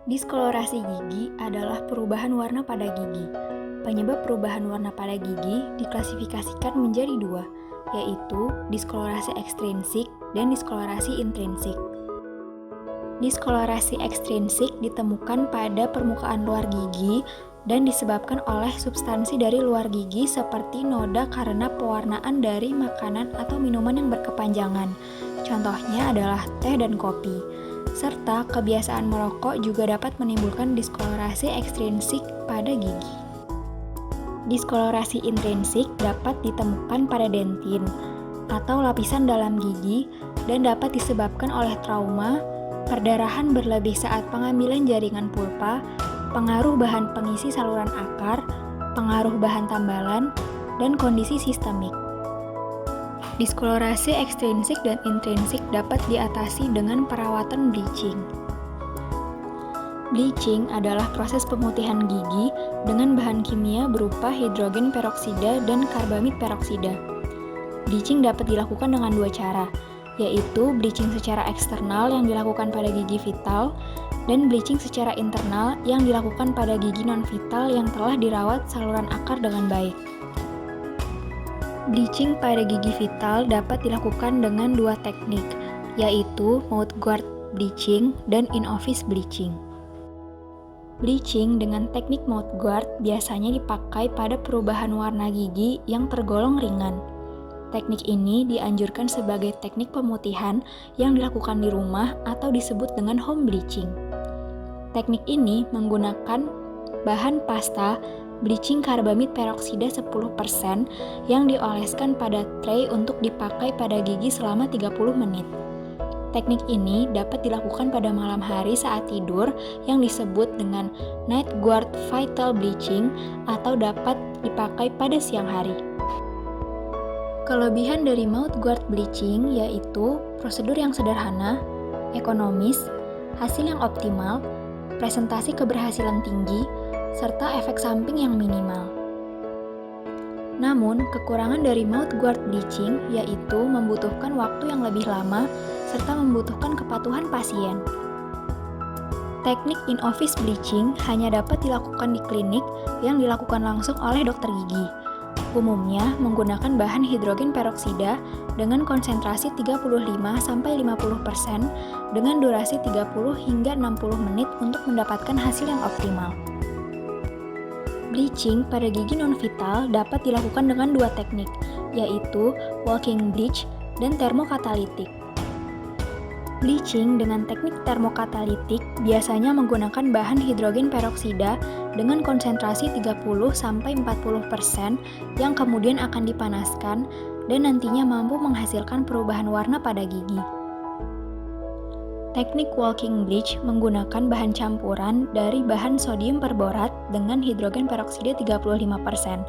Diskolorasi gigi adalah perubahan warna pada gigi. Penyebab perubahan warna pada gigi diklasifikasikan menjadi dua, yaitu diskolorasi ekstrinsik dan diskolorasi intrinsik. Diskolorasi ekstrinsik ditemukan pada permukaan luar gigi dan disebabkan oleh substansi dari luar gigi seperti noda karena pewarnaan dari makanan atau minuman yang berkepanjangan. Contohnya adalah teh dan kopi. Serta kebiasaan merokok juga dapat menimbulkan diskolorasi ekstrinsik pada gigi. Diskolorasi intrinsik dapat ditemukan pada dentin atau lapisan dalam gigi dan dapat disebabkan oleh trauma, perdarahan berlebih saat pengambilan jaringan pulpa, pengaruh bahan pengisi saluran akar, pengaruh bahan tambalan, dan kondisi sistemik. Diskolorasi ekstrinsik dan intrinsik dapat diatasi dengan perawatan bleaching. Bleaching adalah proses pemutihan gigi dengan bahan kimia berupa hidrogen peroksida dan karbamid peroksida. Bleaching dapat dilakukan dengan dua cara, yaitu bleaching secara eksternal yang dilakukan pada gigi vital dan bleaching secara internal yang dilakukan pada gigi non-vital yang telah dirawat saluran akar dengan baik. Bleaching pada gigi vital dapat dilakukan dengan dua teknik, yaitu mouth guard bleaching dan in-office bleaching. Bleaching dengan teknik mouth guard biasanya dipakai pada perubahan warna gigi yang tergolong ringan. Teknik ini dianjurkan sebagai teknik pemutihan yang dilakukan di rumah atau disebut dengan home bleaching. Teknik ini menggunakan bahan pasta bleaching karbamid peroksida 10% yang dioleskan pada tray untuk dipakai pada gigi selama 30 menit. Teknik ini dapat dilakukan pada malam hari saat tidur yang disebut dengan night guard vital bleaching atau dapat dipakai pada siang hari. Kelebihan dari mouth guard bleaching yaitu prosedur yang sederhana, ekonomis, hasil yang optimal, presentasi keberhasilan tinggi, serta efek samping yang minimal. Namun, kekurangan dari mouth guard bleaching yaitu membutuhkan waktu yang lebih lama serta membutuhkan kepatuhan pasien. Teknik in-office bleaching hanya dapat dilakukan di klinik yang dilakukan langsung oleh dokter gigi. Umumnya menggunakan bahan hidrogen peroksida dengan konsentrasi 35-50% dengan durasi 30 hingga 60 menit untuk mendapatkan hasil yang optimal. Bleaching pada gigi non-vital dapat dilakukan dengan dua teknik, yaitu walking bleach dan termokatalitik. Bleaching dengan teknik termokatalitik biasanya menggunakan bahan hidrogen peroksida dengan konsentrasi 30-40% yang kemudian akan dipanaskan dan nantinya mampu menghasilkan perubahan warna pada gigi. Teknik walking bleach menggunakan bahan campuran dari bahan sodium perborat dengan hidrogen peroksida 35%.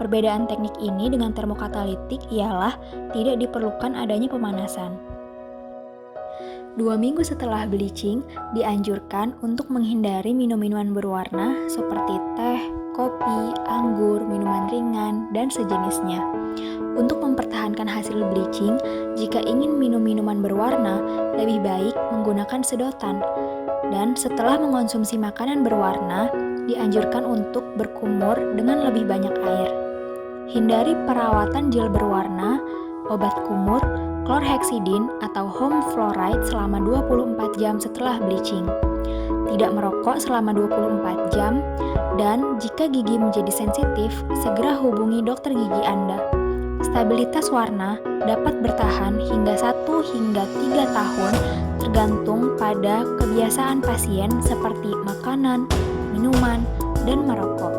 Perbedaan teknik ini dengan termokatalitik ialah tidak diperlukan adanya pemanasan. 2 minggu setelah bleaching, dianjurkan untuk menghindari minum-minuman berwarna seperti teh, kopi, anggur, minuman ringan, dan sejenisnya. Untuk mempertahankan hasil bleaching, jika ingin minum minuman berwarna, lebih baik menggunakan sedotan. Dan setelah mengonsumsi makanan berwarna, dianjurkan untuk berkumur dengan lebih banyak air. Hindari perawatan gel berwarna, obat kumur, chlorhexidine atau home fluoride selama 24 jam setelah bleaching. Tidak merokok selama 24 jam, dan jika gigi menjadi sensitif, segera hubungi dokter gigi Anda. Stabilitas warna dapat bertahan hingga 1 hingga 3 tahun tergantung pada kebiasaan pasien seperti makanan, minuman, dan merokok.